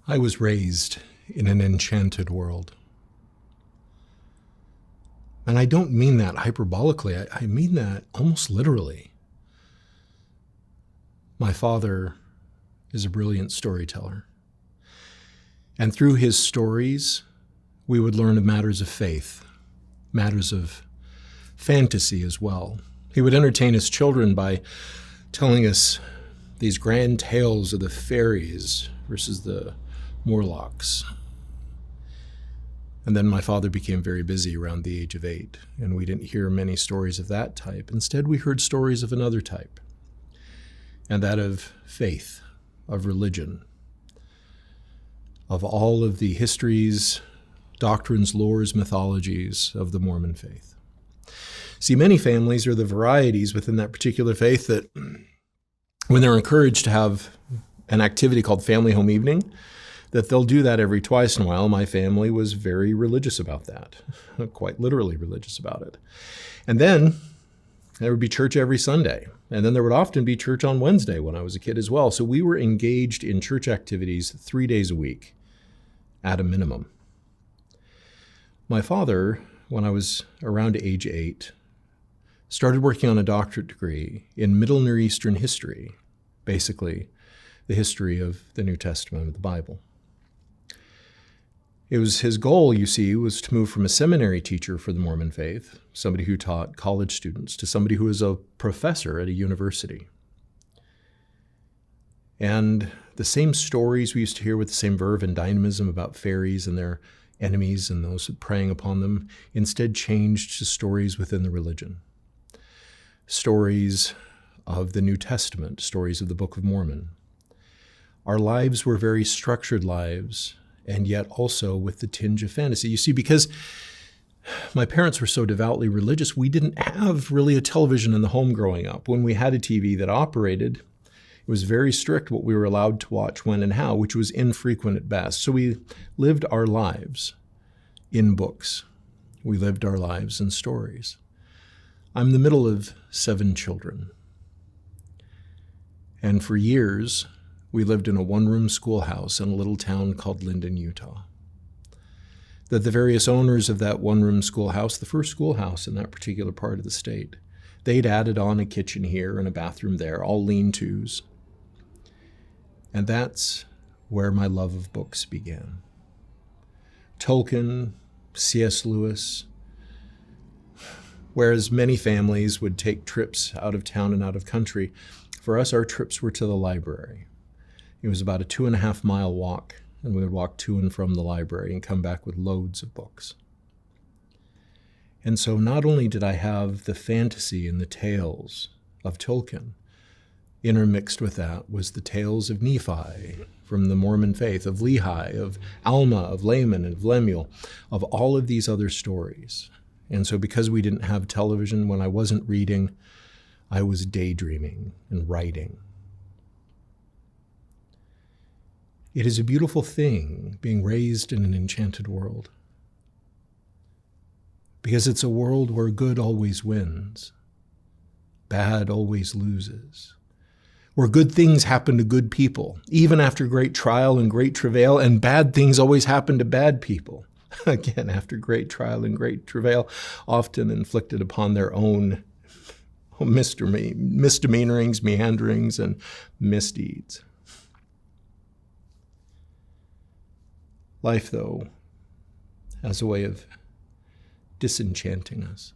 I was raised in an enchanted world. And I don't mean that hyperbolically. I mean that almost literally. My father is a brilliant storyteller. And through his stories, we would learn of matters of faith, matters of fantasy as well. He would entertain his children by telling us these grand tales of the fairies versus the Morlocks. And then my father became very busy around the age of 8, and we didn't hear many stories of that type. Instead, we heard stories of another type, and that of faith, of religion, of all of the histories, doctrines, lores, mythologies of the Mormon faith. See, many families are the varieties within that particular faith that when they're encouraged to have an activity called family home evening, that they'll do that every twice in a while. My family was very religious about that, quite literally religious about it. And then there would be church every Sunday. And then there would often be church on Wednesday when I was a kid as well. So we were engaged in church activities 3 days a week at a minimum. My father, when I was around age 8, started working on a doctorate degree in Middle Near Eastern history, basically the history of the New Testament of the Bible. It was his goal, you see, was to move from a seminary teacher for the Mormon faith, somebody who taught college students, to somebody who was a professor at a university. And the same stories we used to hear with the same verve and dynamism about fairies and their enemies and those preying upon them instead changed to stories within the religion. Stories of the New Testament, stories of the Book of Mormon. Our lives were very structured lives, and yet also with the tinge of fantasy. You see, because my parents were so devoutly religious, we didn't have really a television in the home growing up. When we had a TV that operated, it was very strict what we were allowed to watch, when and how, which was infrequent at best. So we lived our lives in books. We lived our lives in stories. I'm the middle of 7 children. And for years, we lived in a one-room schoolhouse in a little town called Linden, Utah. That the various owners of that one-room schoolhouse, the first schoolhouse in that particular part of the state, they'd added on a kitchen here and a bathroom there, all lean-tos. And that's where my love of books began. Tolkien, C.S. Lewis. Whereas many families would take trips out of town and out of country, for us, our trips were to the library. It was about a 2.5-mile walk, and we would walk to and from the library and come back with loads of books. And so not only did I have the fantasy and the tales of Tolkien, intermixed with that was the tales of Nephi from the Mormon faith, of Lehi, of Alma, of Laman, and of Lemuel, of all of these other stories. And so because we didn't have television, when I wasn't reading, I was daydreaming and writing. It is a beautiful thing being raised in an enchanted world, because it's a world where good always wins, bad always loses, where good things happen to good people, even after great trial and great travail, and bad things always happen to bad people, again, after great trial and great travail, often inflicted upon their own misdemeanorings, meanderings, and misdeeds. Life, though, has a way of disenchanting us.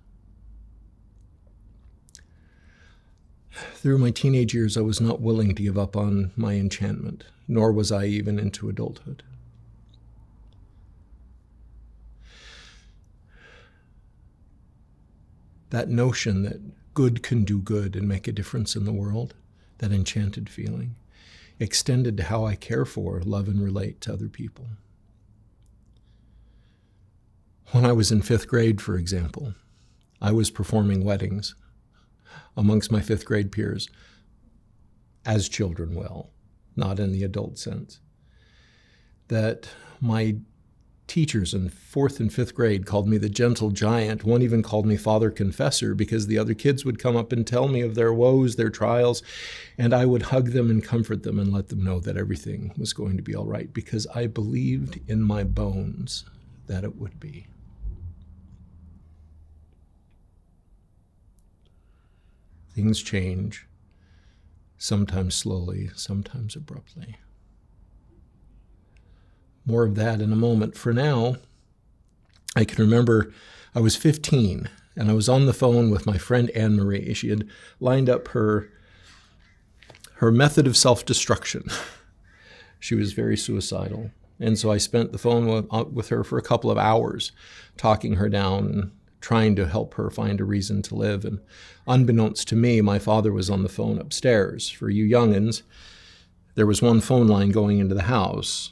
Through my teenage years, I was not willing to give up on my enchantment, nor was I even into adulthood. That notion that good can do good and make a difference in the world, that enchanted feeling, extended to how I care for, love, and relate to other people. When I was in 5th grade, for example, I was performing weddings amongst my 5th grade peers, as children will, not in the adult sense. That my teachers in 4th and 5th grade called me the gentle giant. One even called me Father Confessor because the other kids would come up and tell me of their woes, their trials, and I would hug them and comfort them and let them know that everything was going to be all right because I believed in my bones that it would be. Things change, sometimes slowly, sometimes abruptly. More of that in a moment. For now, I can remember I was 15 and I was on the phone with my friend Anne Marie. She had lined up her method of self-destruction. She was very suicidal. And so I spent the phone with her for a couple of hours, talking her down and trying to help her find a reason to live. And unbeknownst to me, my father was on the phone upstairs. For you youngins, there was one phone line going into the house.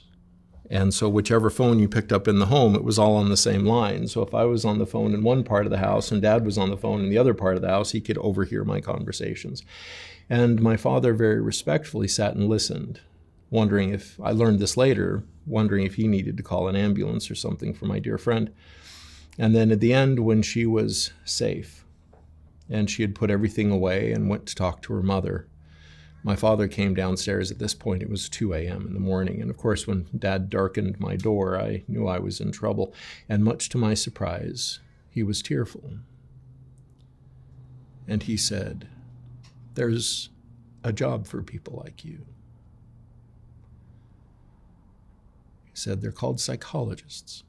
And so whichever phone you picked up in the home, it was all on the same line. So if I was on the phone in one part of the house and Dad was on the phone in the other part of the house, he could overhear my conversations. And my father very respectfully sat and listened, wondering if, I learned this later, wondering if he needed to call an ambulance or something for my dear friend. And then at the end, when she was safe and she had put everything away and went to talk to her mother, my father came downstairs. At this point, it was 2 a.m. in the morning. And of course, when Dad darkened my door, I knew I was in trouble. And much to my surprise, he was tearful. And he said, "There's a job for people like you." He said, "They're called psychologists."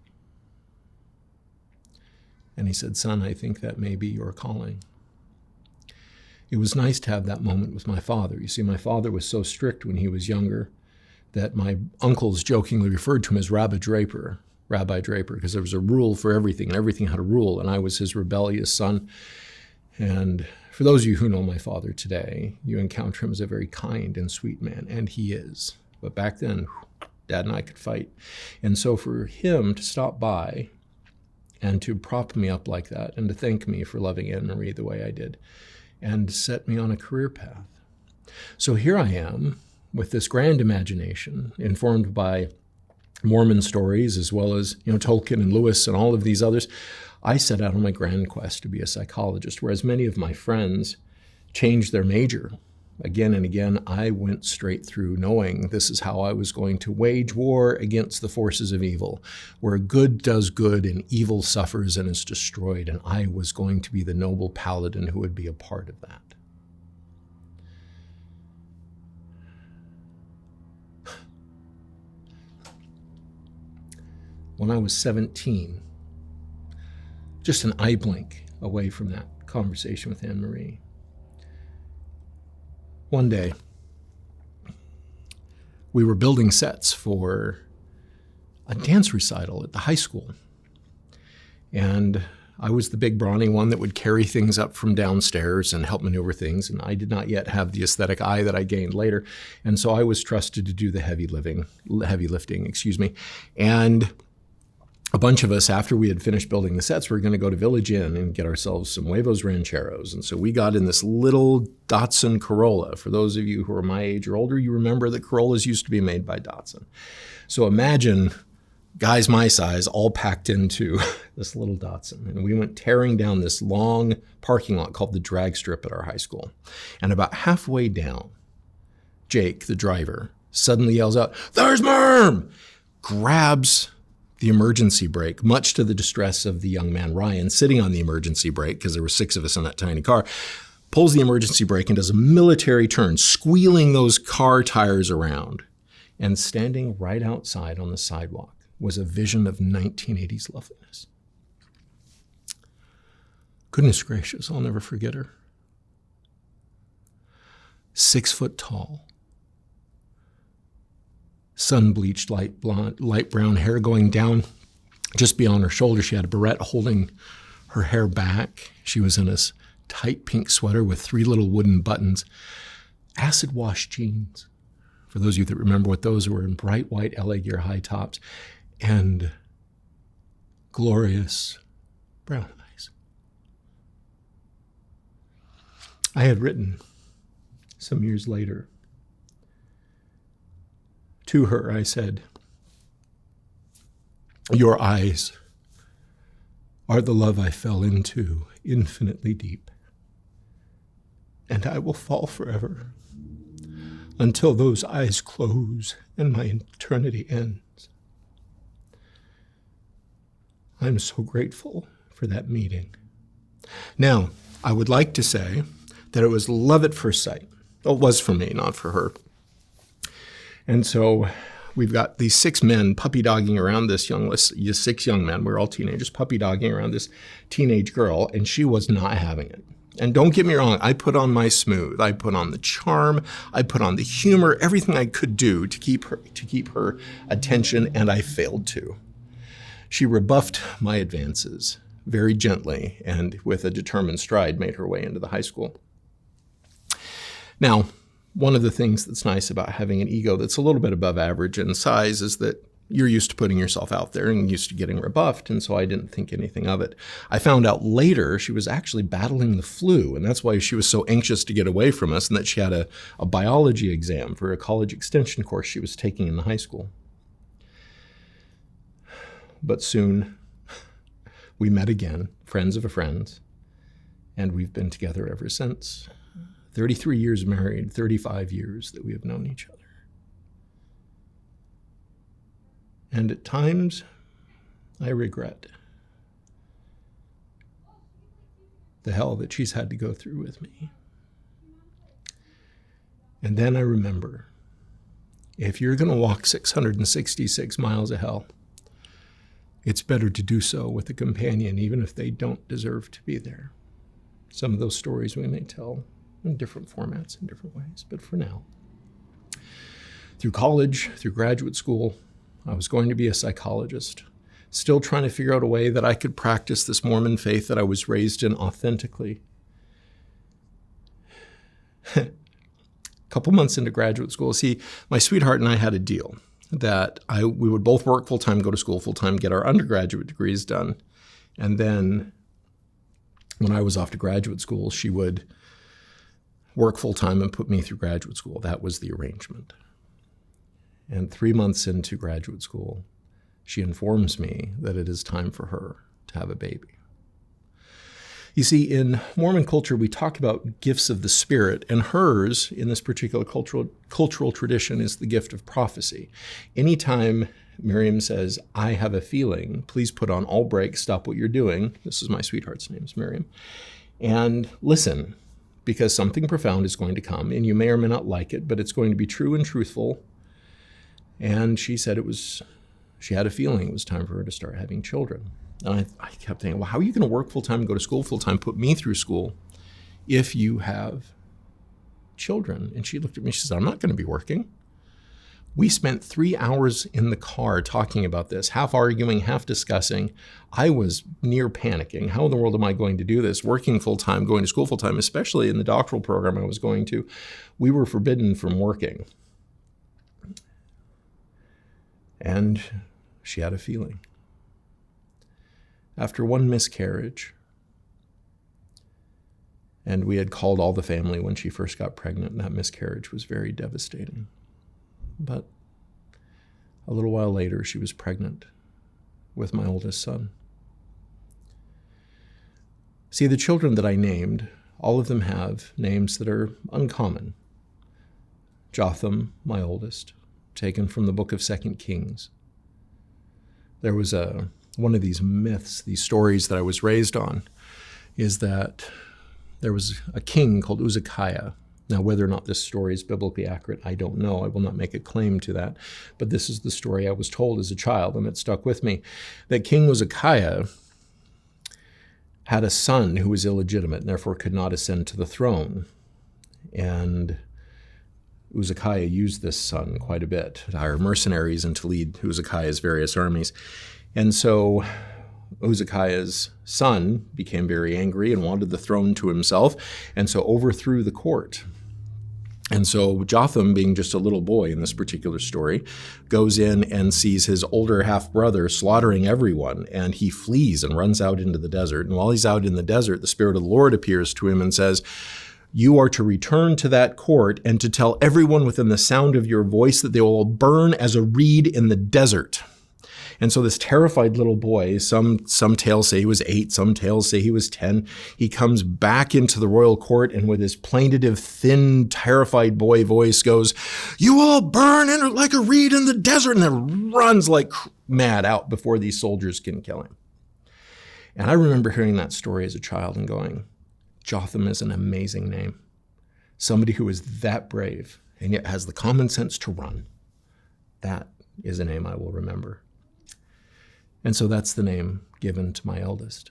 And he said, "Son, I think that may be your calling." It was nice to have that moment with my father. You see, my father was so strict when he was younger that my uncles jokingly referred to him as Rabbi Draper, because there was a rule for everything, and everything had a rule, and I was his rebellious son. And for those of you who know my father today, you encounter him as a very kind and sweet man, and he is. But back then, Dad and I could fight. And so for him to stop by and to prop me up like that and to thank me for loving Anne Marie the way I did, and set me on a career path. So here I am with this grand imagination informed by Mormon stories as well as Tolkien and Lewis and all of these others. I set out on my grand quest to be a psychologist, whereas many of my friends changed their major again and again. I went straight through knowing this is how I was going to wage war against the forces of evil, where good does good and evil suffers and is destroyed, and I was going to be the noble paladin who would be a part of that. When I was 17, just an eye blink away from that conversation with Anne Marie, one day, we were building sets for a dance recital at the high school. And I was the big brawny one that would carry things up from downstairs and help maneuver things. And I did not yet have the aesthetic eye that I gained later. And so I was trusted to do the heavy lifting. And a bunch of us, after we had finished building the sets, we were going to go to Village Inn and get ourselves some huevos rancheros. And so we got in this little Datsun Corolla. For those of you who are my age or older, you remember that Corollas used to be made by Datsun. So imagine guys my size all packed into this little Datsun. And we went tearing down this long parking lot called the drag strip at our high school. And about halfway down, Jake, the driver, suddenly yells out, "There's Merm!" Grabs the emergency brake, much to the distress of the young man, Ryan, sitting on the emergency brake, because there were 6 of us in that tiny car, pulls the emergency brake and does a military turn, squealing those car tires around. And standing right outside on the sidewalk was a vision of 1980s loveliness. Goodness gracious, I'll never forget her. 6 foot tall, sun-bleached, light brown hair going down just beyond her shoulder. She had a barrette holding her hair back. She was in this tight pink sweater with 3 little wooden buttons. Acid-wash jeans, for those of you that remember what those were, in bright white LA Gear high tops, and glorious brown eyes. I had written some years later to her, I said, Your eyes are the love I fell into, infinitely deep. And I will fall forever until those eyes close and my eternity ends. I'm so grateful for that meeting. Now, I would like to say that it was love at first sight. Well, it was for me, not for her. And so we've got these 6 men puppy-dogging around this 6 young men, we're all teenagers, puppy-dogging around this teenage girl, and she was not having it. And don't get me wrong, I put on my smooth, I put on the charm, I put on the humor, everything I could do to keep her attention, and I failed to. She rebuffed my advances very gently and with a determined stride made her way into the high school. Now, one of the things that's nice about having an ego that's a little bit above average in size is that you're used to putting yourself out there and used to getting rebuffed, and so I didn't think anything of it. I found out later she was actually battling the flu, and that's why she was so anxious to get away from us, and that she had a biology exam for a college extension course she was taking in the high school. But soon we met again, friends of a friend, and we've been together ever since. 33 years married, 35 years that we have known each other. And at times, I regret the hell that she's had to go through with me. And then I remember, if you're going to walk 666 miles of hell, it's better to do so with a companion, even if they don't deserve to be there. Some of those stories we may tell in different formats, in different ways. But for now, through college, through graduate school, I was going to be a psychologist, still trying to figure out a way that I could practice this Mormon faith that I was raised in authentically. A couple months into graduate school, see, my sweetheart and I had a deal that we would both work full-time, go to school full-time, get our undergraduate degrees done. And then when I was off to graduate school, she would work full-time and put me through graduate school. That was the arrangement. And 3 months into graduate school, she informs me that it is time for her to have a baby. You see, in Mormon culture, we talk about gifts of the Spirit, and hers, in this particular cultural tradition, is the gift of prophecy. Anytime Miriam says, I have a feeling, please put on all brakes, stop what you're doing. This is my sweetheart's name, is Miriam. And listen, because something profound is going to come, and you may or may not like it, but it's going to be true and truthful. And she said she had a feeling it was time for her to start having children. And I kept thinking, well, how are you going to work full-time, go to school full-time, put me through school if you have children? And she looked at me, she said, I'm not going to be working. We spent 3 hours in the car talking about this, half arguing, half discussing. I was near panicking. How in the world am I going to do this? Working full-time, going to school full-time, especially in the doctoral program I was going to. We were forbidden from working. And she had a feeling. After one miscarriage, and we had called all the family when she first got pregnant, and that miscarriage was very devastating. But a little while later, she was pregnant with my oldest son. See, the children that I named, all of them have names that are uncommon. Jotham, my oldest, taken from the book of 2 Kings. There was one of these myths, these stories that I was raised on, is that there was a king called Uzziah. Now, whether or not this story is biblically accurate, I don't know. I will not make a claim to that. But this is the story I was told as a child, and it stuck with me. That King Uzziah had a son who was illegitimate and therefore could not ascend to the throne. And Uzziah used this son quite a bit to hire mercenaries and to lead Uzziah's various armies. And so Uzziah's son became very angry and wanted the throne to himself, and so overthrew the court. And so Jotham, being just a little boy in this particular story, goes in and sees his older half-brother slaughtering everyone, and he flees and runs out into the desert. And while he's out in the desert, the Spirit of the Lord appears to him and says, you are to return to that court and to tell everyone within the sound of your voice that they will burn as a reed in the desert. And so this terrified little boy, some tales say he was 8, some tales say he was 10. He comes back into the royal court and with his plaintive, thin, terrified boy voice goes, "You all burn in like a reed in the desert," and then runs like mad out before these soldiers can kill him. And I remember hearing that story as a child and going, Jotham is an amazing name. Somebody who is that brave and yet has the common sense to run. That is a name I will remember. And so that's the name given to my eldest,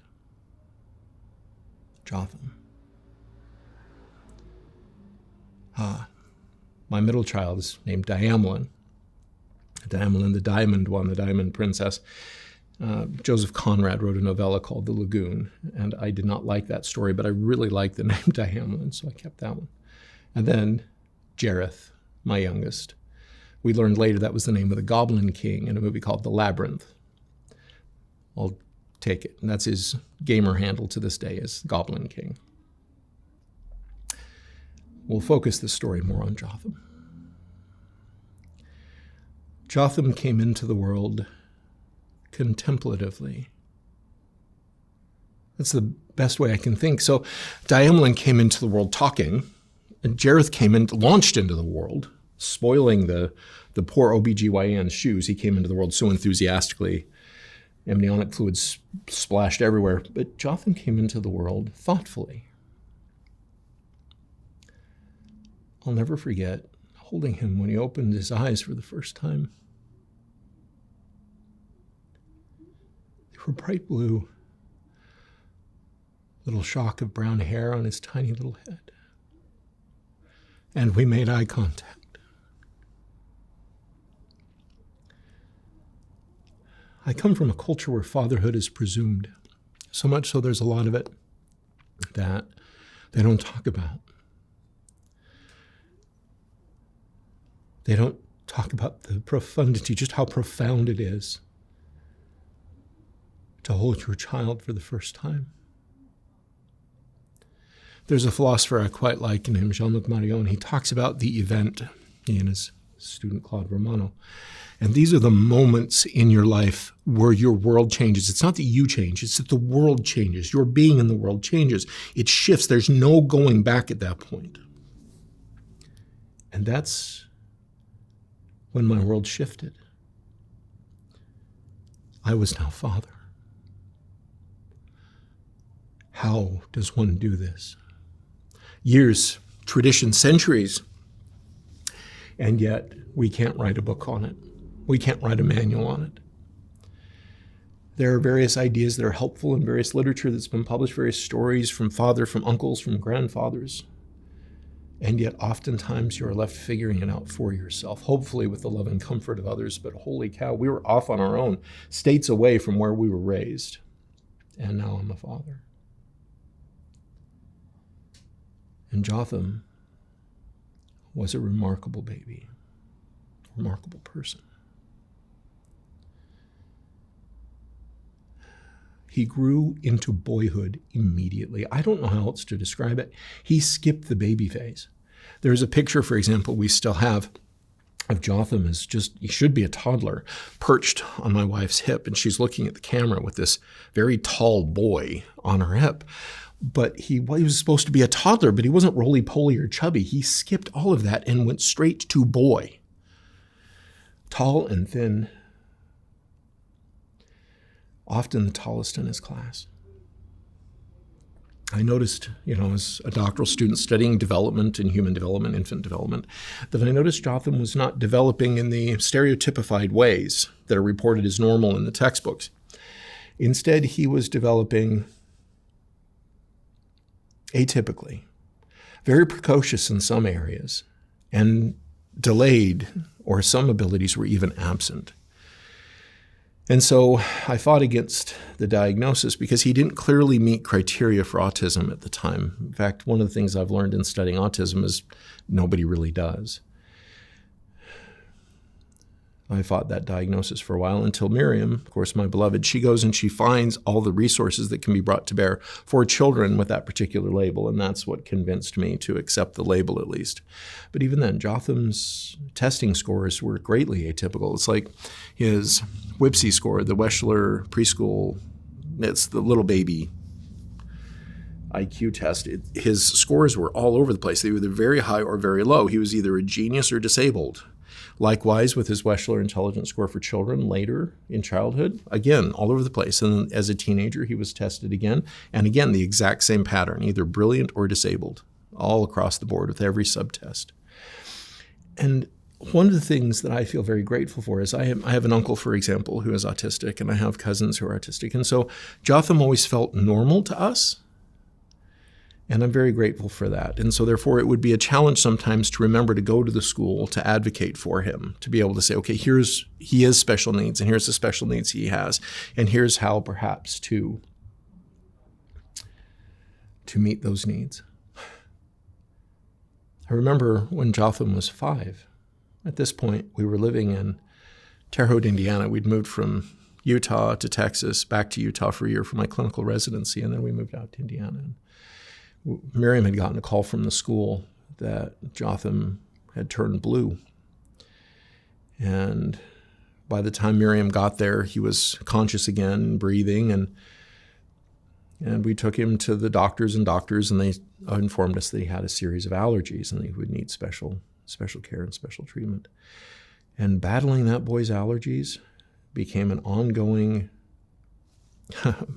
Jotham. My middle child is named Diamolin. Diamolin, the Diamond One, the Diamond Princess. Joseph Conrad wrote a novella called The Lagoon, and I did not like that story, but I really liked the name Diamolin, so I kept that one. And then Jareth, my youngest. We learned later that was the name of the Goblin King in a movie called The Labyrinth. I'll take it. And that's his gamer handle to this day, is Goblin King. We'll focus this story more on Jotham. Jotham came into the world contemplatively. That's the best way I can think. So Diamolin came into the world talking, and Jareth launched into the world, spoiling the poor OBGYN's shoes. He came into the world so enthusiastically. Amniotic fluid splashed everywhere. But Jotham came into the world thoughtfully. I'll never forget holding him when he opened his eyes for the first time. They were bright blue, little shock of brown hair on his tiny little head. And we made eye contact. I come from a culture where fatherhood is presumed, so much so there's a lot of it that they don't talk about. They don't talk about the profundity, just how profound it is to hold your child for the first time. There's a philosopher I quite like named Jean-Luc Marion. He talks about the event, he and his student Claude Romano. And these are the moments in your life where your world changes. It's not that you change, it's that the world changes. Your being in the world changes. It shifts. There's no going back at that point. And that's when my world shifted. I was now father. How does one do this? Years, tradition, centuries, and yet we can't write a book on it. We can't write a manual on it. There are various ideas that are helpful in various literature that's been published, various stories from father, from uncles, from grandfathers. And yet oftentimes you're left figuring it out for yourself, hopefully with the love and comfort of others. But holy cow, we were off on our own, states away from where we were raised. And now I'm a father. And Jotham was a remarkable baby, remarkable person. He grew into boyhood immediately. I don't know how else to describe it. He skipped the baby phase. There's a picture, for example, we still have of Jotham as he should be a toddler, perched on my wife's hip, and she's looking at the camera with this very tall boy on her hip. But he was supposed to be a toddler, but he wasn't roly-poly or chubby. He skipped all of that and went straight to boy. Tall and thin, often the tallest in his class. I noticed, as a doctoral student studying development and human development, infant development, that I noticed Jotham was not developing in the stereotypified ways that are reported as normal in the textbooks. Instead, he was developing atypically, very precocious in some areas, and delayed, or some abilities were even absent. And so I fought against the diagnosis because he didn't clearly meet criteria for autism at the time. In fact, one of the things I've learned in studying autism is nobody really does. I fought that diagnosis for a while until Miriam, of course, my beloved, she goes and she finds all the resources that can be brought to bear for children with that particular label, and that's what convinced me to accept the label at least. But even then, Jotham's testing scores were greatly atypical. It's like his WIPSI score, the Weschler preschool, it's the little baby IQ test. His scores were all over the place. They were either very high or very low. He was either a genius or disabled. Likewise, with his Weschler Intelligence Score for Children later in childhood, again, all over the place. And as a teenager, he was tested again. And again, the exact same pattern, either brilliant or disabled, all across the board with every subtest. And one of the things that I feel very grateful for is I have an uncle, for example, who is autistic, and I have cousins who are autistic. And so Jotham always felt normal to us. And I'm very grateful for that. And so therefore, it would be a challenge sometimes to remember to go to the school to advocate for him, to be able to say, okay, he has special needs, and here's the special needs he has, and here's how perhaps to meet those needs. I remember when Jotham was 5. At this point, we were living in Terre Haute, Indiana. We'd moved from Utah to Texas, back to Utah for a year for my clinical residency, and then we moved out to Indiana. Miriam had gotten a call from the school that Jotham had turned blue. And by the time Miriam got there, he was conscious again, breathing, and we took him to the doctors, and they informed us that he had a series of allergies and that he would need special care and special treatment. And battling that boy's allergies became an ongoing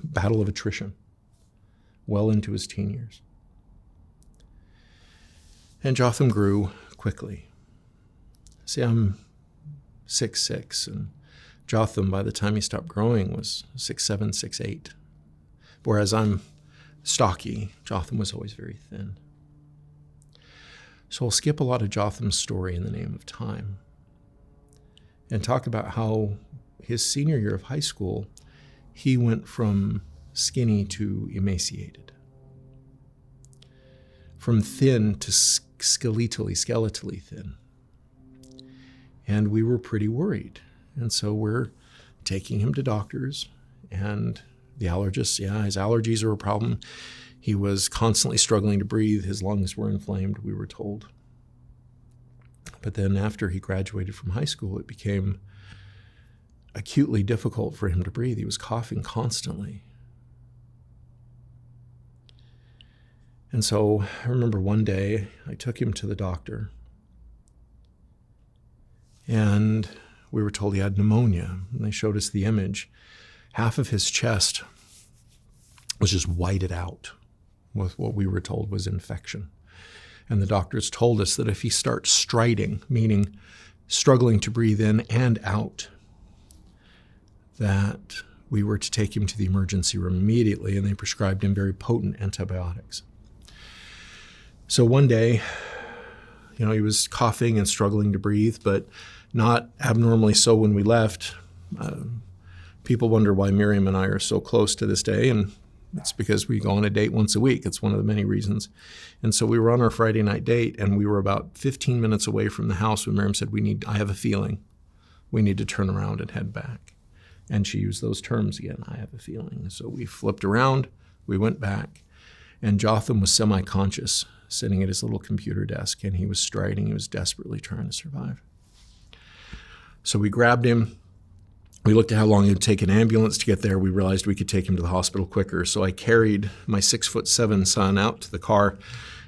battle of attrition well into his teen years. And Jotham grew quickly. See, I'm 6'6", and Jotham, by the time he stopped growing, was 6'7", 6'8". Whereas I'm stocky, Jotham was always very thin. So I'll skip a lot of Jotham's story in the name of time and talk about how his senior year of high school, he went from skinny to emaciated, from thin to skeletally thin. And we were pretty worried. And so we're taking him to doctors, and the allergists, his allergies are a problem. He was constantly struggling to breathe. His lungs were inflamed, we were told. But then after he graduated from high school, it became acutely difficult for him to breathe. He was coughing constantly. And so I remember one day I took him to the doctor, and we were told he had pneumonia. And they showed us the image. Half of his chest was just whited out with what we were told was infection. And the doctors told us that if he starts striding, meaning struggling to breathe in and out, that we were to take him to the emergency room immediately, and they prescribed him very potent antibiotics. So one day, he was coughing and struggling to breathe, but not abnormally so when we left. People wonder why Miriam and I are so close to this day, and it's because we go on a date once a week. It's one of the many reasons. And so we were on our Friday night date, and we were about 15 minutes away from the house when Miriam said, I have a feeling we need to turn around and head back. And she used those terms again, I have a feeling. So we flipped around, we went back, and Jotham was semi-conscious, sitting at his little computer desk, and he was striding. He was desperately trying to survive. So we grabbed him. We looked at how long it would take an ambulance to get there. We realized we could take him to the hospital quicker. So I carried my 6'7" son out to the car,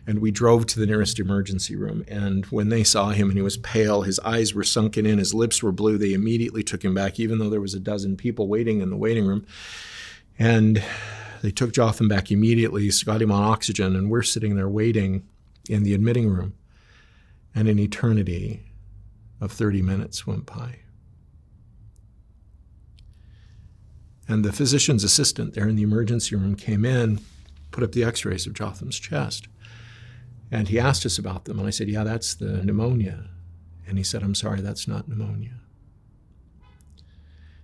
and we drove to the nearest emergency room. And when they saw him and he was pale, his eyes were sunken in, his lips were blue, they immediately took him back, even though there was a dozen people waiting in the waiting room. And they took Jotham back immediately, got him on oxygen, and we're sitting there waiting in the admitting room. And an eternity of 30 minutes went by. And the physician's assistant there in the emergency room came in, put up the x-rays of Jotham's chest. And he asked us about them. And I said, yeah, that's the pneumonia. And he said, I'm sorry, that's not pneumonia.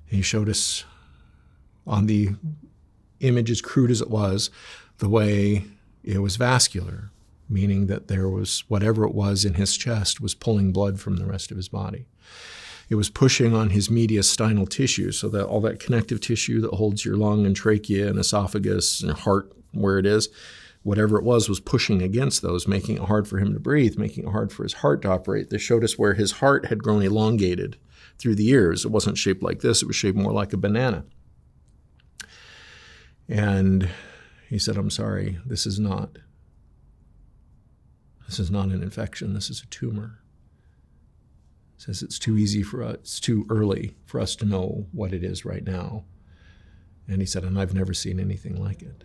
And he showed us on the image, as crude as it was, the way it was vascular, meaning that there was whatever it was in his chest was pulling blood from the rest of his body. It was pushing on his mediastinal tissue, so that all that connective tissue that holds your lung and trachea and esophagus and heart where it is, whatever it was pushing against those, making it hard for him to breathe, making it hard for his heart to operate. They showed us where his heart had grown elongated through the years. It wasn't shaped like this. It was shaped more like a banana. And he said, I'm sorry, this is not an infection. This is a tumor. He says it's too easy for us, it's too early for us to know what it is right now. And he said, and I've never seen anything like it.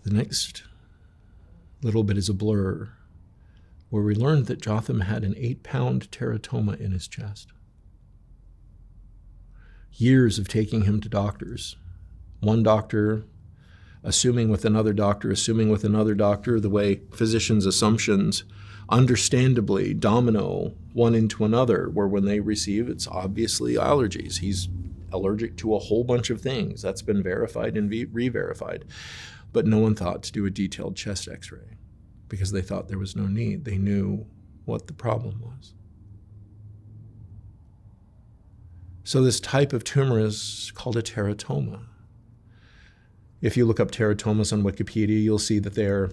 The next little bit is a blur, where we learned that Jotham had an 8-pound teratoma in his chest. Years of taking him to doctors. One doctor assuming with another doctor, the way physicians' assumptions understandably domino one into another, where when they receive, it's obviously allergies. He's allergic to a whole bunch of things. That's been verified and re-verified. But no one thought to do a detailed chest x-ray because they thought there was no need. They knew what the problem was. So this type of tumor is called a teratoma. If you look up teratomas on Wikipedia, you'll see that they're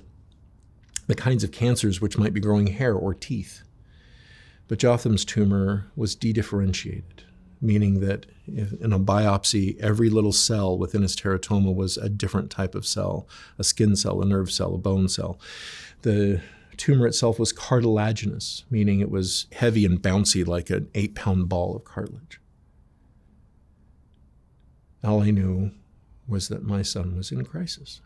the kinds of cancers which might be growing hair or teeth. But Jotham's tumor was dedifferentiated, meaning that in a biopsy, every little cell within his teratoma was a different type of cell, a skin cell, a nerve cell, a bone cell. The tumor itself was cartilaginous, meaning it was heavy and bouncy like an 8-pound ball of cartilage. All I knew was that my son was in crisis.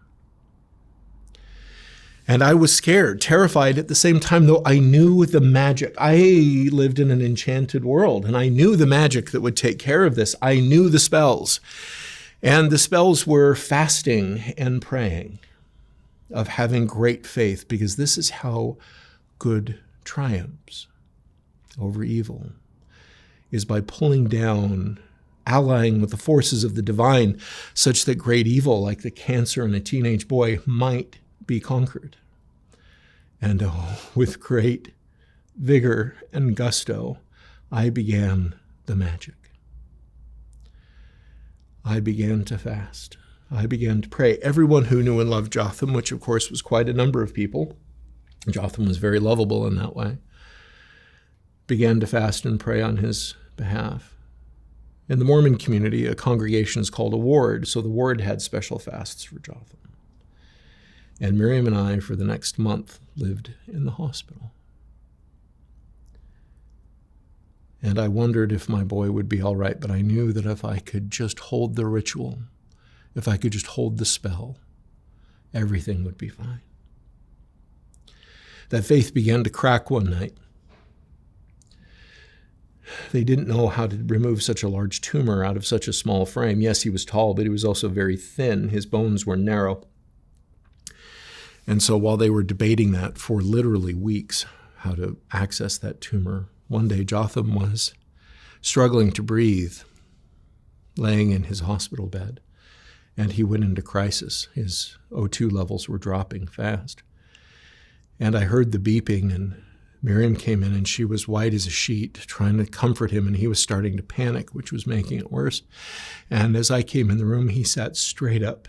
And I was scared, terrified at the same time, though I knew the magic. I lived in an enchanted world, and I knew the magic that would take care of this. I knew the spells. And the spells were fasting and praying, of having great faith, because this is how good triumphs over evil, is by pulling down, allying with the forces of the divine, such that great evil, like the cancer in a teenage boy, might be conquered. And with great vigor and gusto, I began the magic. I began to fast. I began to pray. Everyone who knew and loved Jotham, which of course was quite a number of people, Jotham was very lovable in that way, began to fast and pray on his behalf. In the Mormon community, a congregation is called a ward, so the ward had special fasts for Jotham. And Miriam and I, for the next month, lived in the hospital. And I wondered if my boy would be all right, but I knew that if I could just hold the ritual, if I could just hold the spell, everything would be fine. That faith began to crack one night. They didn't know how to remove such a large tumor out of such a small frame. Yes, he was tall, but he was also very thin. His bones were narrow. And so while they were debating that for literally weeks, how to access that tumor, one day Jotham was struggling to breathe, laying in his hospital bed, and he went into crisis. His O2 levels were dropping fast. And I heard the beeping, and Miriam came in, and she was white as a sheet, trying to comfort him, and he was starting to panic, which was making it worse. And as I came in the room, he sat straight up.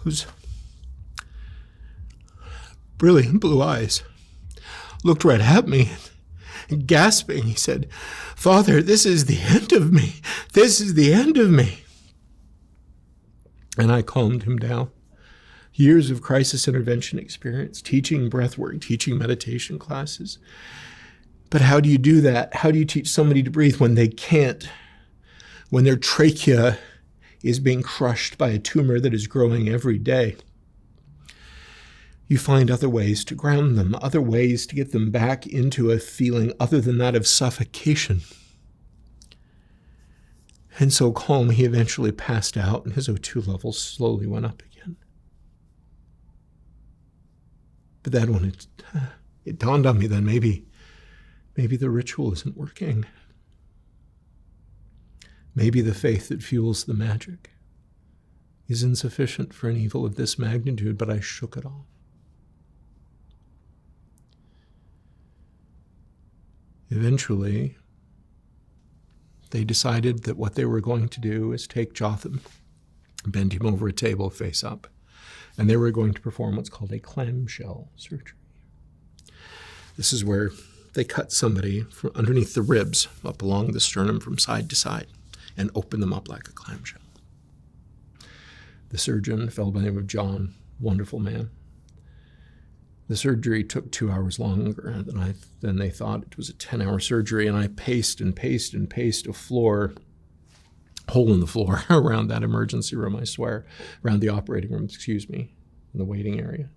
Those brilliant blue eyes looked right at me, and gasping, he said, "Father, this is the end of me. This is the end of me." And I calmed him down. Years of crisis intervention experience, teaching breathwork, teaching meditation classes. But how do you do that? How do you teach somebody to breathe when they can't? When their trachea is being crushed by a tumor that is growing every day? You find other ways to ground them, other ways to get them back into a feeling other than that of suffocation. And so calm, he eventually passed out, and his O2 levels slowly went up again. But that one, it dawned on me then, maybe the ritual isn't working. Maybe the faith that fuels the magic is insufficient for an evil of this magnitude, but I shook it off. Eventually, they decided that what they were going to do is take Jotham, bend him over a table face up, and they were going to perform what's called a clamshell surgery. This is where they cut somebody from underneath the ribs up along the sternum from side to side and open them up like a clamshell. The surgeon, a fellow by the name of John, wonderful man. The surgery took 2 hours longer than they thought. It was a 10-hour surgery, and I paced a hole in the floor around that emergency room, I swear, around the operating room, in the waiting area,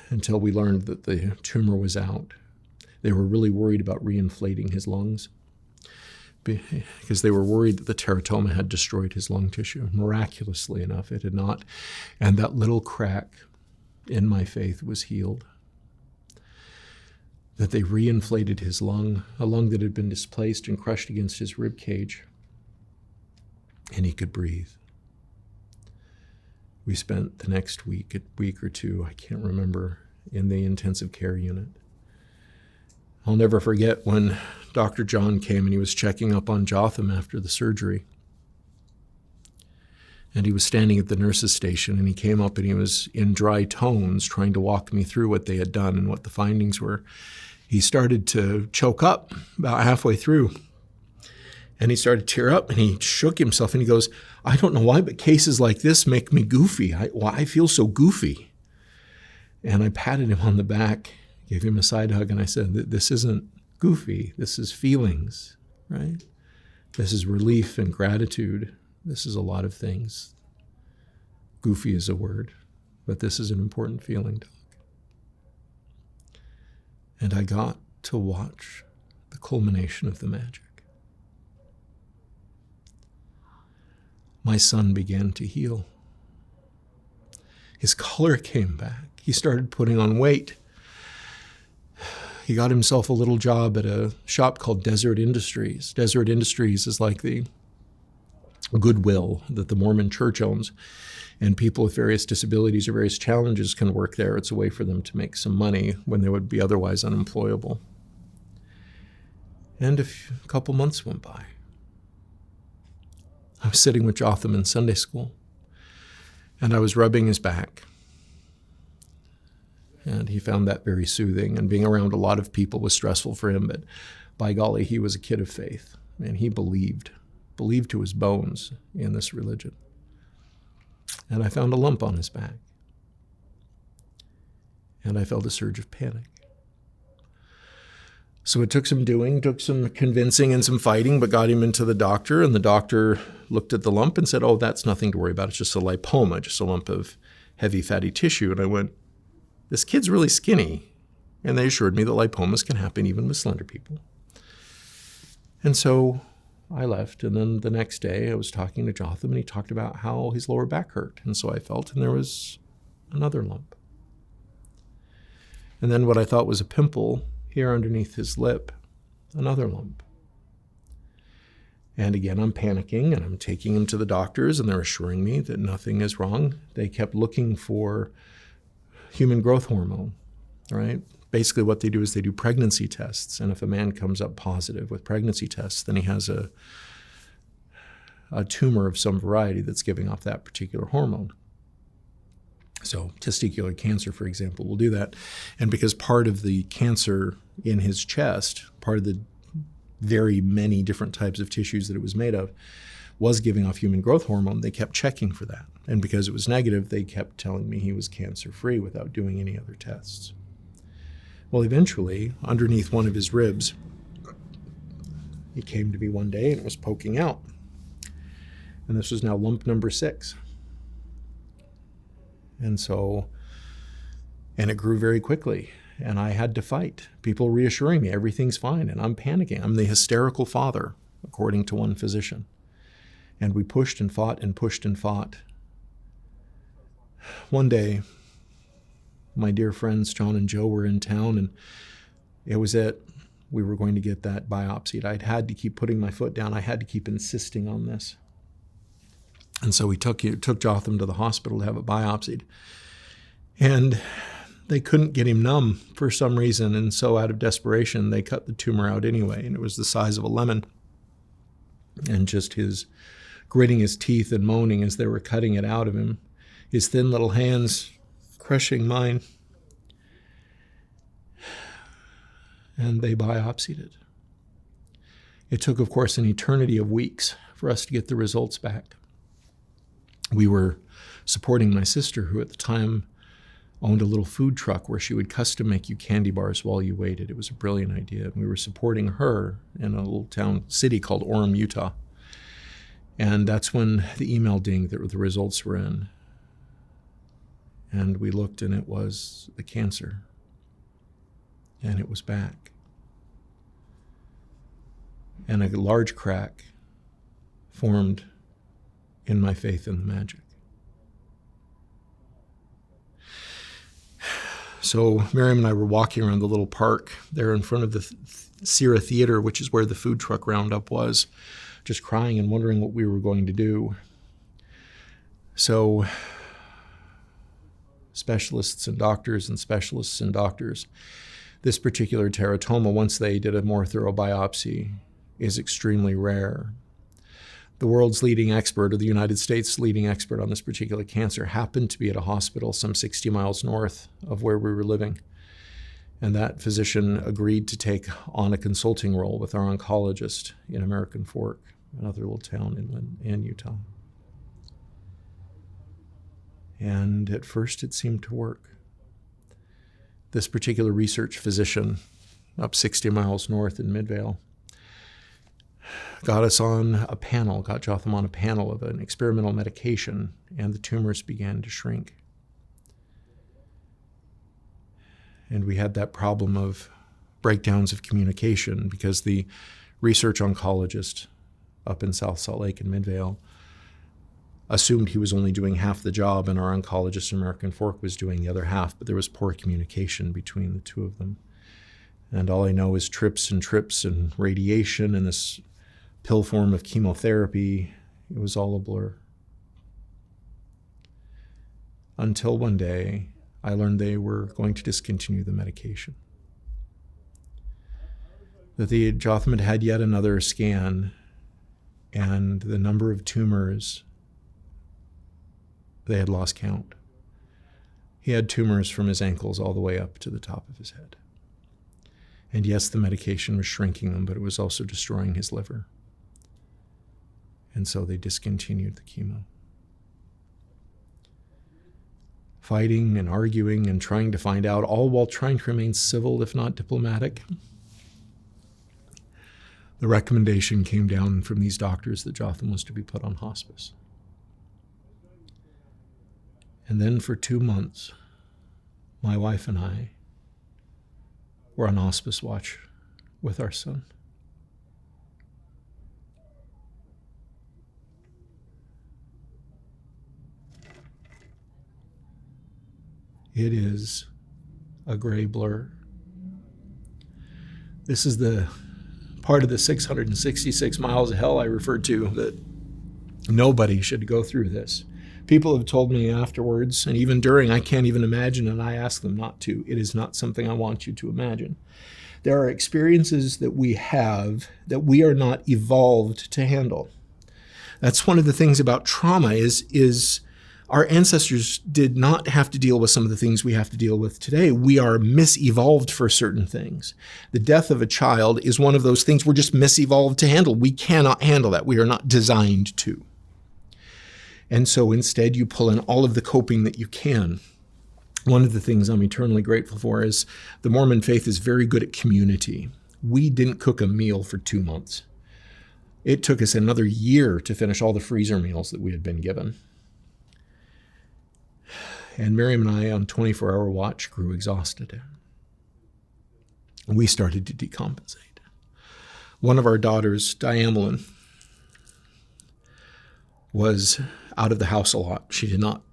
until we learned that the tumor was out. They were really worried about reinflating his lungs because they were worried that the teratoma had destroyed his lung tissue. Miraculously enough, it had not, and that little crack in my faith was healed. That they reinflated his lung, a lung that had been displaced and crushed against his rib cage, and he could breathe. We spent the next week or two, I can't remember, in the intensive care unit. I'll never forget when Dr. John came and he was checking up on Jotham after the surgery. And he was standing at the nurse's station, and he came up and he was in dry tones trying to walk me through what they had done and what the findings were. He started to choke up about halfway through. And he started to tear up, and he shook himself, and he goes, "I don't know why, but cases like this make me goofy. I feel so goofy." And I patted him on the back, gave him a side hug, and I said, "This isn't goofy. This is feelings, right? This is relief and gratitude. This is a lot of things. Goofy is a word, but this is an important feeling, Doc." And I got to watch the culmination of the magic. My son began to heal. His color came back. He started putting on weight. He got himself a little job at a shop called Desert Industries. Desert Industries is like the Goodwill that the Mormon church owns, and people with various disabilities or various challenges can work there. It's a way for them to make some money when they would be otherwise unemployable. And a couple months went by. I was sitting with Jotham in Sunday school, and I was rubbing his back. And he found that very soothing, and being around a lot of people was stressful for him, but by golly, he was a kid of faith, and he believed to his bones in this religion. And I found a lump on his back, and I felt a surge of panic. So it took some convincing and some fighting, but got him into the doctor, and the doctor looked at the lump and said, "Oh, that's nothing to worry about. It's just a lipoma, just a lump of heavy fatty tissue." And I went, "This kid's really skinny." And they assured me that lipomas can happen even with slender people. And so I left, and then the next day I was talking to Jotham, and he talked about how his lower back hurt. And so I felt, and there was another lump. And then what I thought was a pimple here underneath his lip, another lump. And again, I'm panicking, and I'm taking him to the doctors, and they're assuring me that nothing is wrong. They kept looking for human growth hormone, right? Basically what they do is they do pregnancy tests, and if a man comes up positive with pregnancy tests, then he has a tumor of some variety that's giving off that particular hormone. So testicular cancer, for example, will do that. And because part of the cancer in his chest, part of the very many different types of tissues that it was made of, was giving off human growth hormone, they kept checking for that. And because it was negative, they kept telling me he was cancer-free without doing any other tests. Well, eventually, underneath one of his ribs, he came to me one day and it was poking out. And this was now lump number 6. And it grew very quickly. And I had to fight. People reassuring me everything's fine, and I'm panicking. I'm the hysterical father, according to one physician. And we pushed and fought and pushed and fought. One day, my dear friends John and Joe were in town, and we were going to get that biopsied. I'd had to keep putting my foot down. I had to keep insisting on this. And so we took Jotham to the hospital to have it biopsied. And they couldn't get him numb for some reason, and so out of desperation, they cut the tumor out anyway, and it was the size of a lemon. And just his gritting his teeth and moaning as they were cutting it out of him, his thin little hands crushing mine. And they biopsied it. It took, of course, an eternity of weeks for us to get the results back. We were supporting my sister, who at the time owned a little food truck where she would custom make you candy bars while you waited. It was a brilliant idea. And we were supporting her in a little city called Orem, Utah. And that's when the email dinged that the results were in. And we looked, and it was the cancer. And it was back. And a large crack formed in my faith in the magic. So Miriam and I were walking around the little park there in front of the Sierra Theater, which is where the food truck roundup was, just crying and wondering what we were going to do. So specialists and doctors, this particular teratoma, once they did a more thorough biopsy, is extremely rare. The world's leading expert, or the United States' leading expert on this particular cancer, happened to be at a hospital some 60 miles north of where we were living. And that physician agreed to take on a consulting role with our oncologist in American Fork, another little town in Utah. And at first it seemed to work. This particular research physician up 60 miles north in Midvale got Jotham on a panel of an experimental medication, and the tumors began to shrink. And we had that problem of breakdowns of communication because the research oncologist up in South Salt Lake in Midvale assumed he was only doing half the job, and our oncologist in American Fork was doing the other half, but there was poor communication between the two of them. And all I know is trips and radiation and this pill form of chemotherapy. It was all a blur. Until one day, I learned they were going to discontinue the medication. That the Jotham had had yet another scan, and the number of tumors, they had lost count. He had tumors from his ankles all the way up to the top of his head. And yes, the medication was shrinking them, but it was also destroying his liver. And so they discontinued the chemo. Fighting and arguing and trying to find out, all while trying to remain civil, if not diplomatic. The recommendation came down from these doctors that Jotham was to be put on hospice. And then for 2 months, my wife and I were on hospice watch with our son. It is a gray blur. This is the part of the 666 miles of hell I referred to, that nobody should go through this. People have told me afterwards, and even during, I can't even imagine, and I ask them not to. It is not something I want you to imagine. There are experiences that we have that we are not evolved to handle. That's one of the things about trauma is our ancestors did not have to deal with some of the things we have to deal with today. We are misevolved for certain things. The death of a child is one of those things we're just misevolved to handle. We cannot handle that. We are not designed to. And so instead you pull in all of the coping that you can. One of the things I'm eternally grateful for is the Mormon faith is very good at community. We didn't cook a meal for 2 months. It took us another year to finish all the freezer meals that we had been given. And Miriam and I, on 24-hour watch, grew exhausted. We started to decompensate. One of our daughters, Diamelin, was out of the house a lot. She did not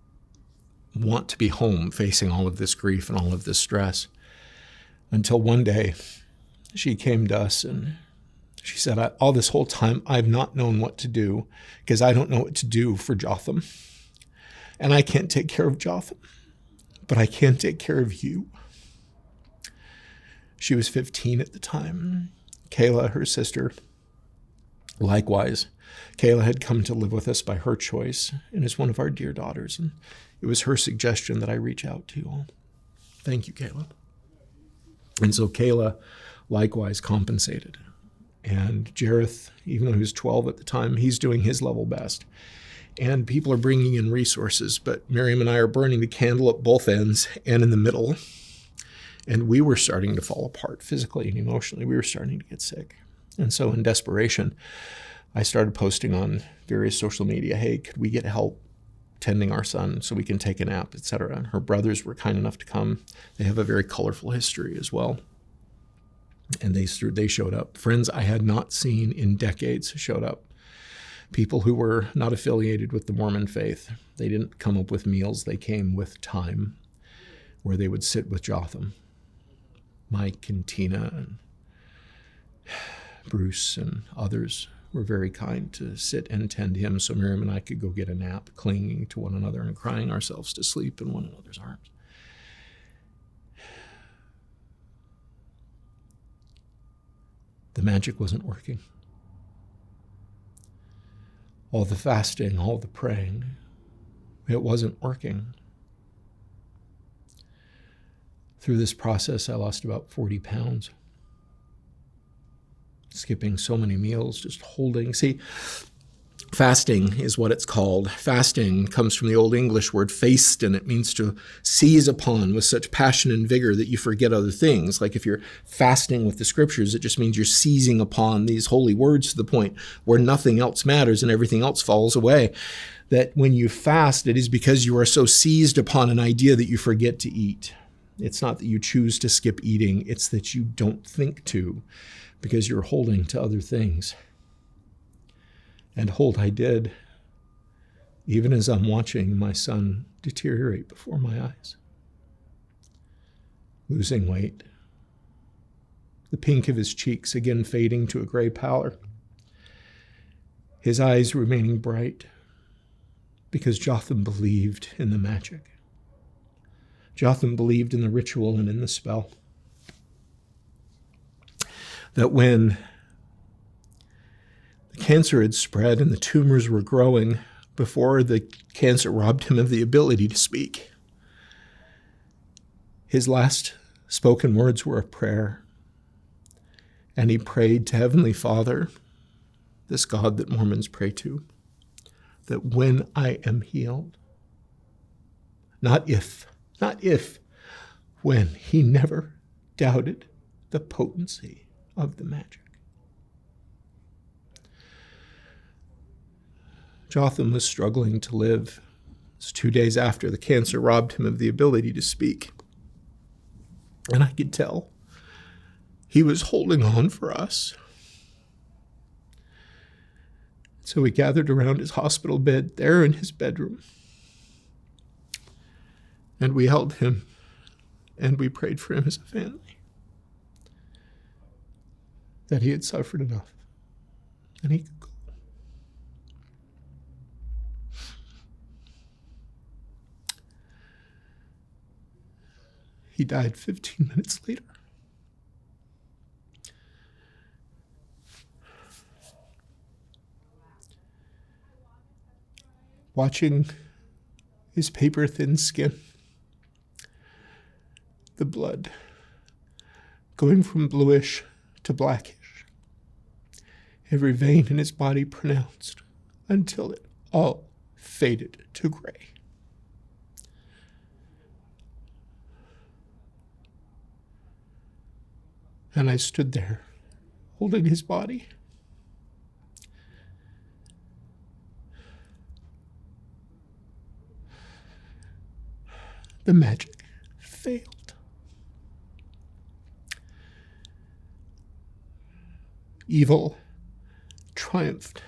want to be home facing all of this grief and all of this stress, until one day she came to us and she said, all this whole time I've not known what to do because I don't know what to do for Jotham. And I can't take care of Jotham. but I can't take care of you. She was 15 at the time. Kayla, her sister, likewise. Kayla had come to live with us by her choice and is one of our dear daughters. And it was her suggestion that I reach out to you all. Thank you, Kayla. And so Kayla likewise compensated. And Jareth, even though he was 12 at the time, he's doing his level best. And people are bringing in resources, but Miriam and I are burning the candle at both ends and in the middle. And we were starting to fall apart physically and emotionally. We were starting to get sick. And so in desperation, I started posting on various social media, hey, could we get help tending our son so we can take a nap, etc. And her brothers were kind enough to come. They have a very colorful history as well. And they showed up. Friends I had not seen in decades showed up. People who were not affiliated with the Mormon faith. They didn't come up with meals. They came with time where they would sit with Jotham. Mike and Tina and Bruce and others were very kind to sit and tend him so Miriam and I could go get a nap, clinging to one another and crying ourselves to sleep in one another's arms. The magic wasn't working. All the fasting, all the praying, it wasn't working. Through this process, I lost about 40 pounds. Skipping so many meals, just holding. See, fasting is what it's called. Fasting comes from the Old English word feasten. It means to seize upon with such passion and vigor that you forget other things. Like if you're fasting with the scriptures, it just means you're seizing upon these holy words to the point where nothing else matters and everything else falls away. That when you fast, it is because you are so seized upon an idea that you forget to eat. It's not that you choose to skip eating, it's that you don't think to, because you're holding to other things. And hold I did, even as I'm watching my son deteriorate before my eyes. Losing weight. The pink of his cheeks again fading to a gray pallor. His eyes remaining bright, because Jotham believed in the magic. Jotham believed in the ritual and in the spell. That when the cancer had spread and the tumors were growing, before the cancer robbed him of the ability to speak, his last spoken words were a prayer. And he prayed to Heavenly Father, this God that Mormons pray to, that when I am healed, not if, when, he never doubted the potency of the magic. Jotham was struggling to live. It was 2 days after the cancer robbed him of the ability to speak. And I could tell he was holding on for us. So we gathered around his hospital bed there in his bedroom. And we held him, and we prayed for him as a family. That he had suffered enough, and he could go. He died 15 minutes later. Watching his paper-thin skin, the blood going from bluish to blackish, every vein in his body pronounced until it all faded to gray. And I stood there, holding his body. The magic failed. Evil triumphed,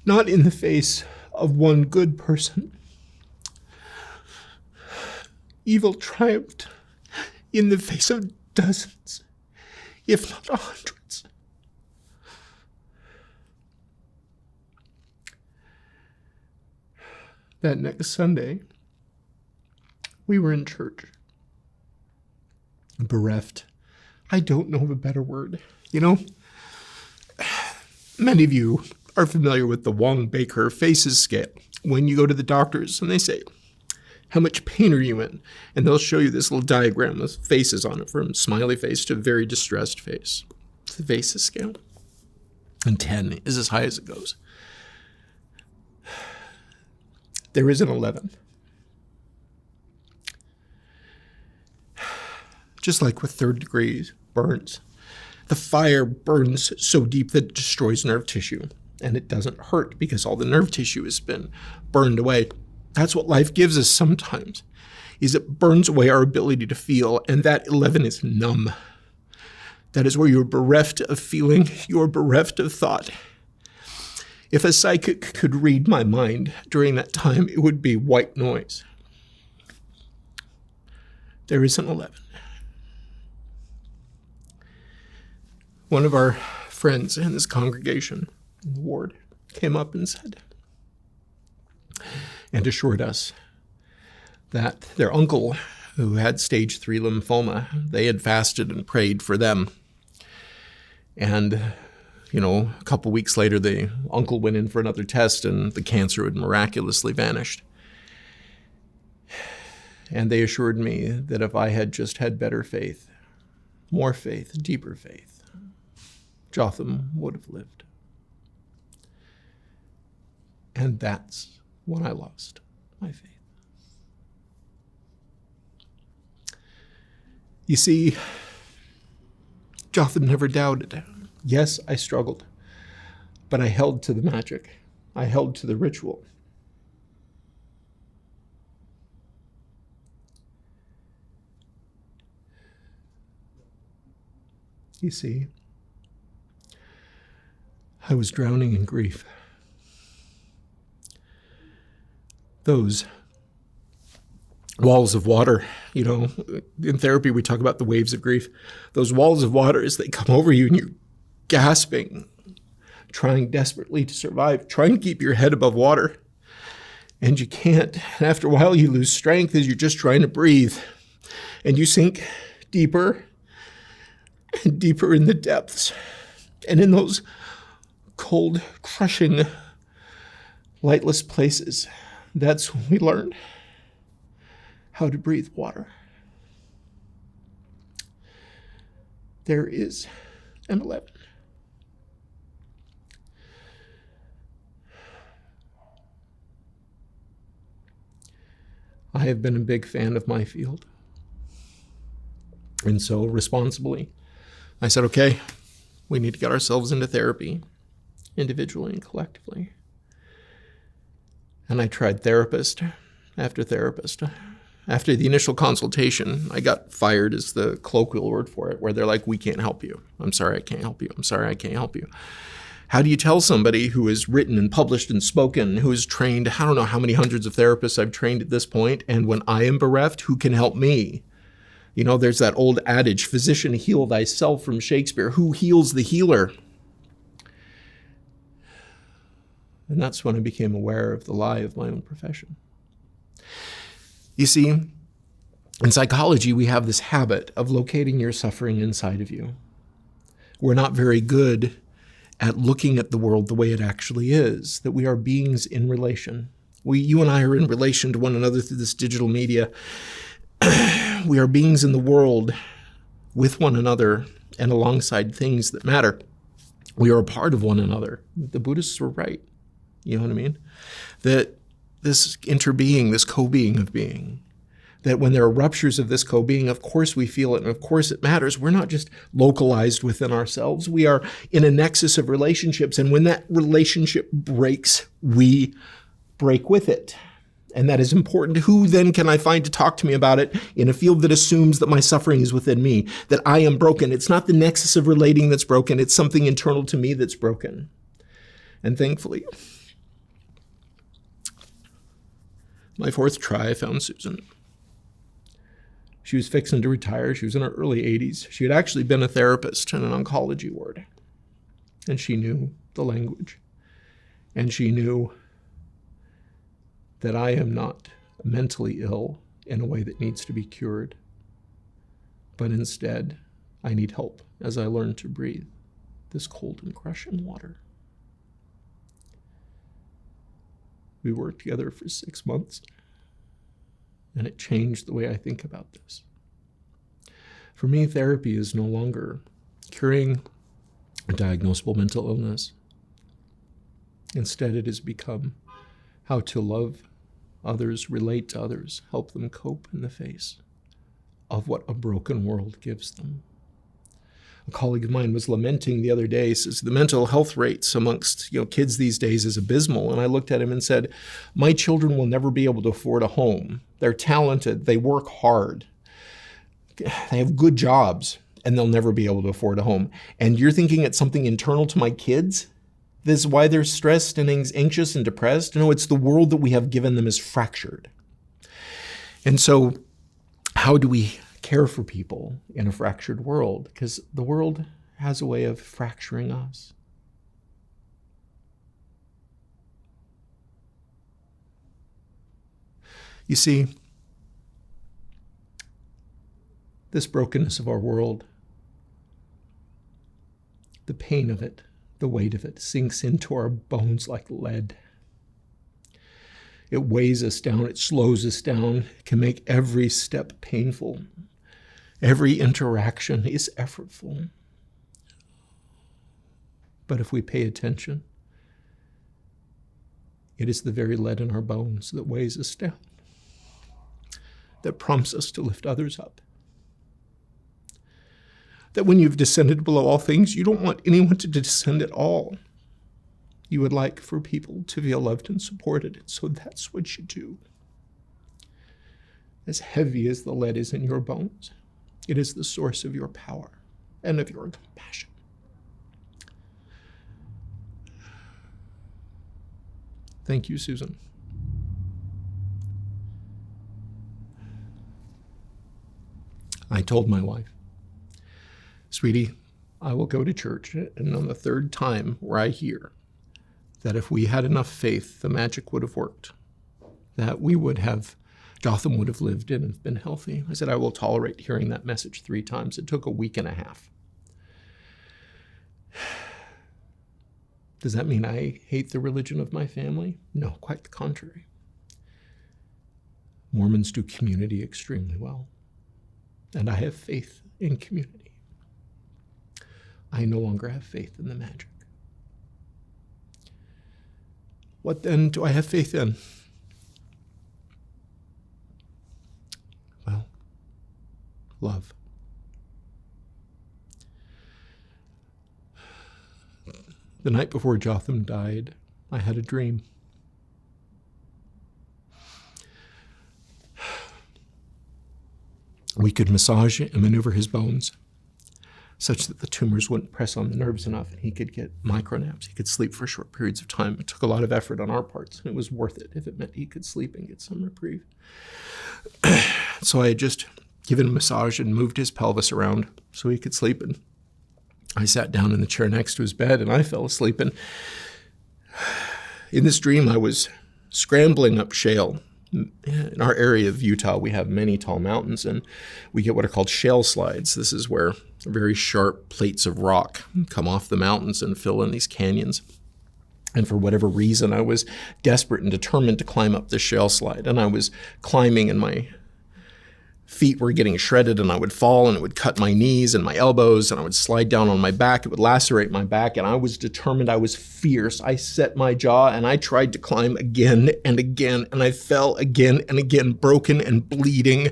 not in the face of one good person. Evil triumphed in the face of dozens, if not hundreds. That next Sunday, We were in church. Bereft. I don't know of a better word. You know, many of you are familiar with the Wong-Baker Faces scale. When you go to the doctors and they say, how much pain are you in? And they'll show you this little diagram with faces on it, from smiley face to very distressed face. It's the Faces scale. And 10 is as high as it goes. There is an 11. Just like with third-degree burns, the fire burns so deep that it destroys nerve tissue, and it doesn't hurt because all the nerve tissue has been burned away. That's what life gives us sometimes, is it burns away our ability to feel, and that 11 is numb. That is where you're bereft of feeling, you're bereft of thought. If a psychic could read my mind during that time, it would be white noise. There is an 11. One of our friends in this congregation, in the ward, came up and said, and assured us that their uncle, who had stage 3 lymphoma, they had fasted and prayed for them. And, a couple weeks later, the uncle went in for another test and the cancer had miraculously vanished. And they assured me that if I had just had better faith, more faith, deeper faith, Jotham would have lived. And that's when I lost my faith. You see, Jotham never doubted. Yes, I struggled, but I held to the magic. I held to the ritual. You see, I was drowning in grief. Those walls of water, in therapy we talk about the waves of grief. Those walls of water, as they come over you and you're gasping, trying desperately to survive, trying to keep your head above water, and you can't. And after a while you lose strength as you're just trying to breathe, and you sink deeper and deeper in the depths. And in those cold, crushing, lightless places, that's when we learn how to breathe water. There is an 11. I have been a big fan of my field. And so responsibly, I said, okay, we need to get ourselves into therapy, individually and collectively. And I tried therapist after therapist. After the initial consultation, I got fired is the colloquial word for it, where they're like, we can't help you. I'm sorry, I can't help you. I'm sorry, I can't help you. How do you tell somebody who has written and published and spoken, who has trained, I don't know how many hundreds of therapists I've trained at this point, and when I am bereft, who can help me? There's that old adage, physician, heal thyself, from Shakespeare. Who heals the healer? And that's when I became aware of the lie of my own profession. You see, in psychology, we have this habit of locating your suffering inside of you. We're not very good at looking at the world the way it actually is, that we are beings in relation. You and I are in relation to one another through this digital media. We are beings in the world with one another and alongside things that matter. We are a part of one another. The Buddhists were right. You know what I mean? That this interbeing, this co-being of being, that when there are ruptures of this co-being, of course we feel it, and of course it matters. We're not just localized within ourselves. We are in a nexus of relationships, and when that relationship breaks, we break with it. And that is important. Who then can I find to talk to me about it in a field that assumes that my suffering is within me, that I am broken? It's not the nexus of relating that's broken. It's something internal to me that's broken. And thankfully, my fourth try, I found Susan. She was fixing to retire. She was in her early 80s. She had actually been a therapist in an oncology ward. And she knew the language. And she knew that I am not mentally ill, in a way that needs to be cured. But instead, I need help as I learn to breathe this cold and crushing water. We worked together for 6 months, and it changed the way I think about this. For me, therapy is no longer curing a diagnosable mental illness. Instead, it has become how to love others, relate to others, help them cope in the face of what a broken world gives them. A colleague of mine was lamenting the other day, says the mental health rates amongst kids these days is abysmal. And I looked at him and said, my children will never be able to afford a home. They're talented, they work hard, they have good jobs, and they'll never be able to afford a home. And you're thinking it's something internal to my kids? This is why they're stressed and anxious and depressed? No, it's the world that we have given them is fractured. And so how do we care for people in a fractured world? Because the world has a way of fracturing us. You see, this brokenness of our world, the pain of it, the weight of it sinks into our bones like lead. It weighs us down, it slows us down, it can make every step painful. Every interaction is effortful. But if we pay attention, it is the very lead in our bones that weighs us down, that prompts us to lift others up. That when you've descended below all things, you don't want anyone to descend at all. You would like for people to feel loved and supported, so that's what you do. As heavy as the lead is in your bones, it is the source of your power and of your compassion. Thank you, Susan. I told my wife, sweetie, I will go to church, and on the third time where I hear that if we had enough faith, the magic would have worked, that Jotham would have lived and have been healthy. I said, I will tolerate hearing that message 3 times. It took a week and a half. Does that mean I hate the religion of my family? No, quite the contrary. Mormons do community extremely well, and I have faith in community. I no longer have faith in the magic. What then do I have faith in? Well, love. The night before Jotham died, I had a dream. We could massage and maneuver his bones such that the tumors wouldn't press on the nerves enough and he could get micronaps. He could sleep for short periods of time. It took a lot of effort on our parts, and it was worth it if it meant he could sleep and get some reprieve. So I had just given him a massage and moved his pelvis around so he could sleep, and I sat down in the chair next to his bed and I fell asleep. And in this dream, I was scrambling up shale. In our area of Utah, we have many tall mountains, and we get what are called shale slides. This is where very sharp plates of rock come off the mountains and fill in these canyons. And for whatever reason, I was desperate and determined to climb up this shale slide. And I was climbing, and my feet were getting shredded, and I would fall, and it would cut my knees and my elbows, and I would slide down on my back. It would lacerate my back, and I was determined. I was fierce. I set my jaw, and I tried to climb again and again, and I fell again and again, broken and bleeding.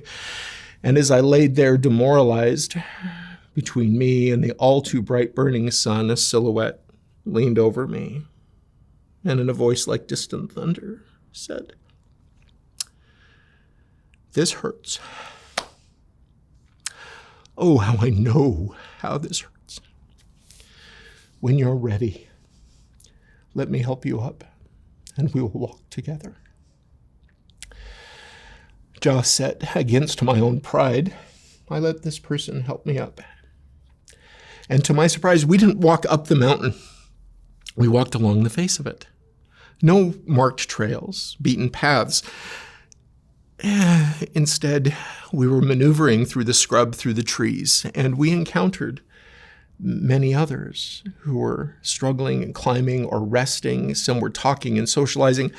And as I laid there demoralized, between me and the all too bright burning sun, a silhouette leaned over me, and in a voice like distant thunder said, "This hurts. Oh, how I know how this hurts. When you're ready, let me help you up, and we will walk together." Jaw set against my own pride, I let this person help me up. And to my surprise, we didn't walk up the mountain. We walked along the face of it. No marked trails, beaten paths. Instead, we were maneuvering through the scrub, through the trees, and we encountered many others who were struggling and climbing or resting. Some were talking and socializing.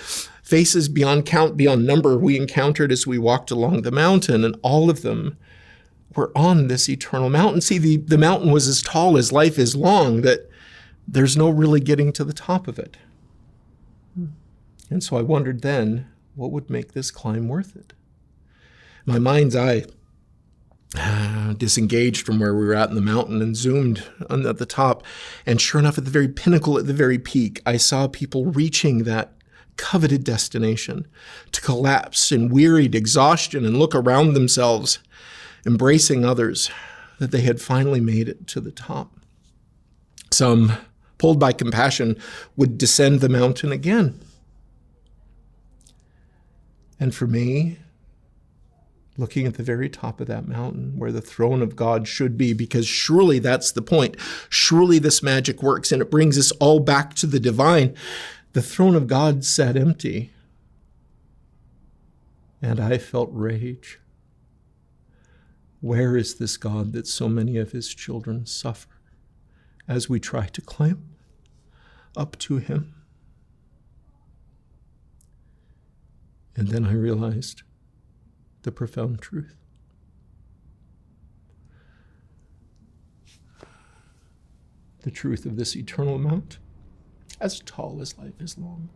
Faces beyond count, beyond number, we encountered as we walked along the mountain, and all of them were on this eternal mountain. See, the mountain was as tall as life is long, that there's no really getting to the top of it. And so I wondered then, what would make this climb worth it? My mind's eye disengaged from where we were at in the mountain and zoomed at the top. And sure enough, at the very pinnacle, at the very peak, I saw people reaching that coveted destination, to collapse in wearied exhaustion and look around themselves, embracing others, that they had finally made it to the top. Some, pulled by compassion, would descend the mountain again. And for me, looking at the very top of that mountain where the throne of God should be, because surely that's the point. Surely this magic works and it brings us all back to the divine. The throne of God sat empty. And I felt rage. Where is this God that so many of his children suffer as we try to climb up to him? And then I realized the profound truth. The truth of this eternal mount, as tall as life is long.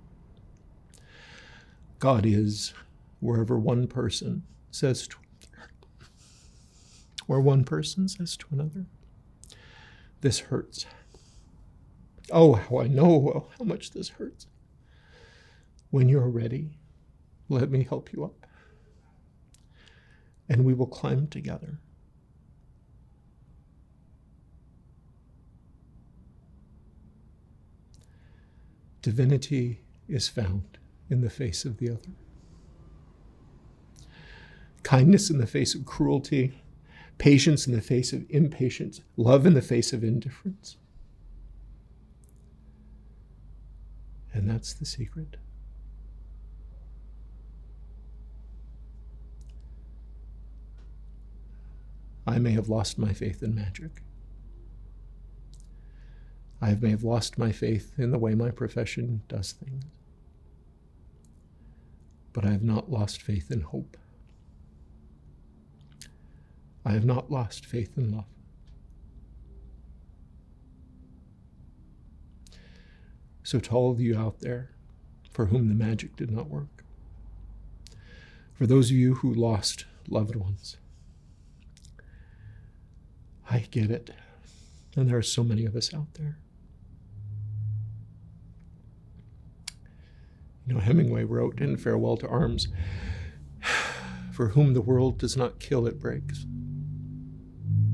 God is wherever one person says to another, where one person says to another, this hurts. Oh, how I know how much this hurts. When you're ready, let me help you up. And we will climb together. Divinity is found in the face of the other. Kindness in the face of cruelty, patience in the face of impatience, love in the face of indifference. And that's the secret. I may have lost my faith in magic. I may have lost my faith in the way my profession does things. But I have not lost faith in hope. I have not lost faith in love. So to all of you out there for whom the magic did not work, for those of you who lost loved ones, I get it. And there are so many of us out there. You know, Hemingway wrote in Farewell to Arms, for whom the world does not kill, it breaks.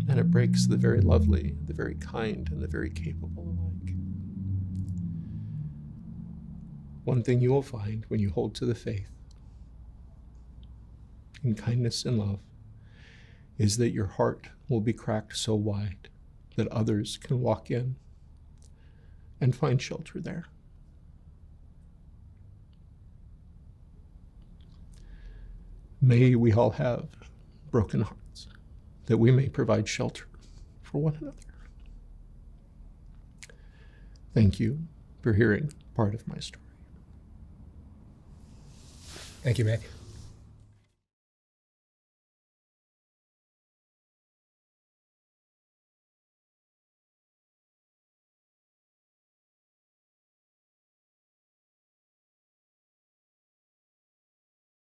And it breaks the very lovely, the very kind, and the very capable alike. One thing you will find when you hold to the faith in kindness and love is that your heart will be cracked so wide that others can walk in and find shelter there. May we all have broken hearts, that we may provide shelter for one another. Thank you for hearing part of my story. Thank you, Matthew.